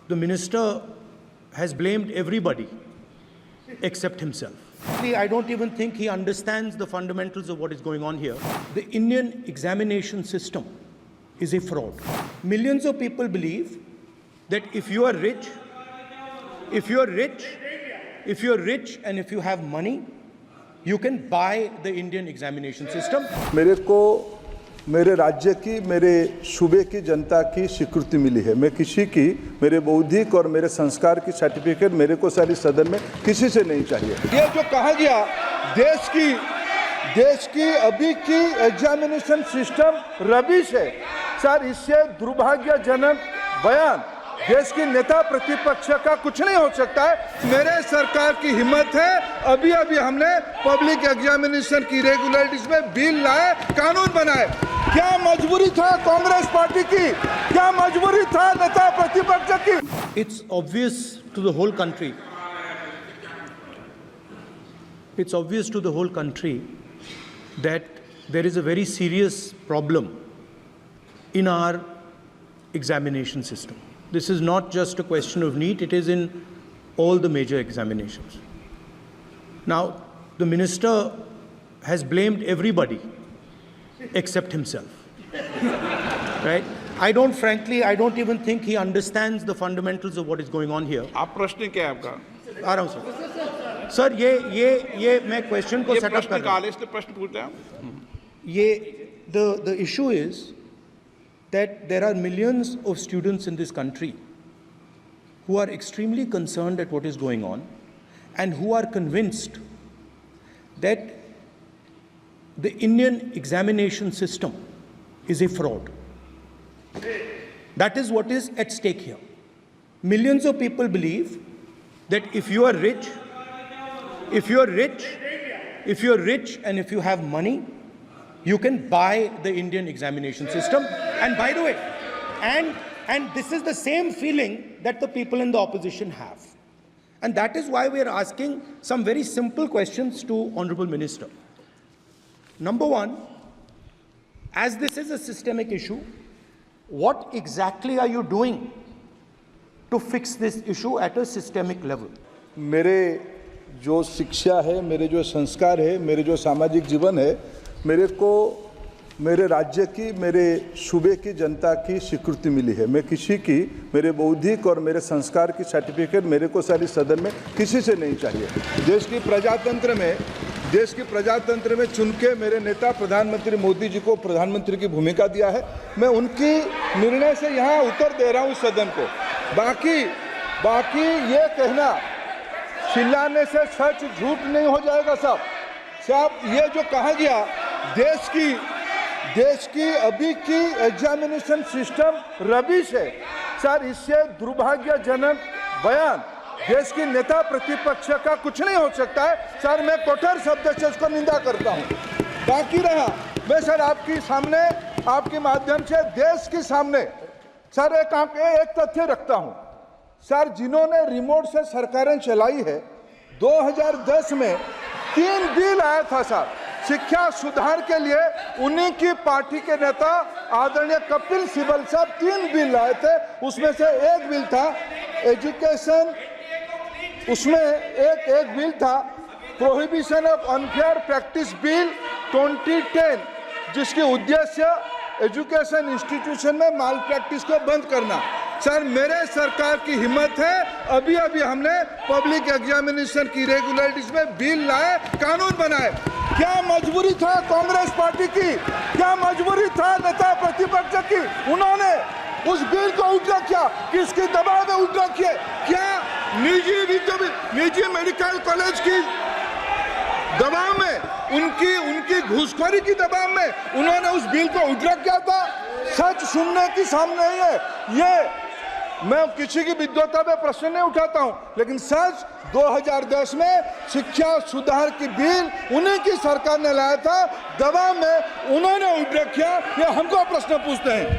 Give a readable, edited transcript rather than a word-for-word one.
the minister has blamed everybody except himself. I don't even think he understands the fundamentals of what is going on here. The Indian examination system is a fraud. Millions of people believe that if you are rich and if you have money, you can buy the Indian examination system. मेरे को मेरे राज्य की, मेरे सूबे की जनता की स्वीकृति मिली है। मैं किसी की, मेरे बौद्धिक और मेरे संस्कार की सर्टिफिकेट मेरे को सारी सदन में किसी से नहीं चाहिए। ये जो कहा गया देश की अभी की एग्जामिनेशन सिस्टम रबिश है सर, इससे दुर्भाग्यजनक बयान देश की नेता प्रतिपक्ष का कुछ नहीं हो सकता है। मेरे सरकार की हिम्मत है, अभी हमने पब्लिक एग्जामिनेशन की रेगुलरिटीज में बिल लाए, कानून बनाए। क्या मजबूरी था कांग्रेस पार्टी की? क्या मजबूरी था नेता प्रतिपक्ष की? It's obvious to the whole country. It's obvious to the whole country that there is a very serious problem in our examination system. This is not just a question of NEET, it is in all the major examinations. Now, the minister has blamed everybody except himself. Right? I don't even think he understands the fundamentals of what is going on here. आप प्रश्न क्या है आपका? आ रहा हूं sir. ये मैं question को सेटअप कर रहा हूं। प्रश्न पूछते हैं। ये the issue is that there are millions of students in this country who are extremely concerned at what is going on and who are convinced that the Indian examination system is a fraud. That is what is at stake here. Millions of people believe that if you are rich and if you have money, you can buy the Indian examination system. And by the way, and this is the same feeling that the people in the opposition have. And that is why we are asking some very simple questions to Honorable Minister. Number one, as this is a systemic issue, what exactly are you doing to fix this issue at a systemic level? मेरे जो शिक्षा है, मेरे जो संस्कार है, मेरे जो सामाजिक जीवन है, मेरे को मेरे राज्य की, मेरे सूबे की जनता की स्वीकृति मिली है। मैं किसी की, मेरे बौद्धिक और मेरे संस्कार की सर्टिफिकेट मेरे को सारी सदन में किसी से नहीं चाहिए। देश की प्रजातंत्र में चुन के मेरे नेता प्रधानमंत्री मोदी जी को प्रधानमंत्री की भूमिका दिया है। मैं उनकी निर्णय से यहाँ उत्तर दे रहा हूँ सदन को। बाकी ये कहना चिल्लाने से सच झूठ नहीं हो जाएगा साहब। ये जो कहा गया देश की अभी की एग्जामिनेशन सिस्टम रबिश है सर, इससे दुर्भाग्यजनक बयान देश की नेता प्रतिपक्ष का कुछ नहीं हो सकता है सर। मैं कठोर शब्द से उसको निंदा करता हूं। बाकी रहा, मैं सर आपके सामने, आपके माध्यम से देश के सामने सर एक तथ्य रखता हूं सर। जिन्होंने रिमोट से सरकारें चलाई है, 2010 में 3 बिल आया था सर शिक्षा सुधार के लिए। उन्हीं की पार्टी के नेता आदरणीय कपिल सिब्बल साहब 3 बिल लाए थे। उसमें से एक बिल था एजुकेशन, उसमें एक बिल था prohibition of unfair practice bill 2010, जिसकी उद्देश्य एजुकेशन इंस्टीट्यूशन में माल प्रैक्टिस को बंद करना। सर, मेरे सरकार की हिम्मत है, अभी हमने पब्लिक एग्जामिनेशन की रेगुलरिटीज में बिल लाए, कानून बनाए। क्या मजबूरी था कांग्रेस पार्टी की? क्या मजबूरी था नेता प्रतिपक्ष की? उन्होंने उस बिल को उल्टा किया, किसके दबाव में उल्टा किया? क्या निजी मेडिकल कॉलेज की दबाव में, उनकी घूसखोरी की दबाव में उन्होंने उस बिल को उल्टा किया था? सच सुनने की सामने है। ये मैं किसी की विद्वता में प्रश्न नहीं उठाता हूं, लेकिन सच 2010 में शिक्षा सुधार की बिल उन्हीं की सरकार ने लाया था, दबाव में उन्होंने उल्टा किया। ये हमको प्रश्न पूछते हैं।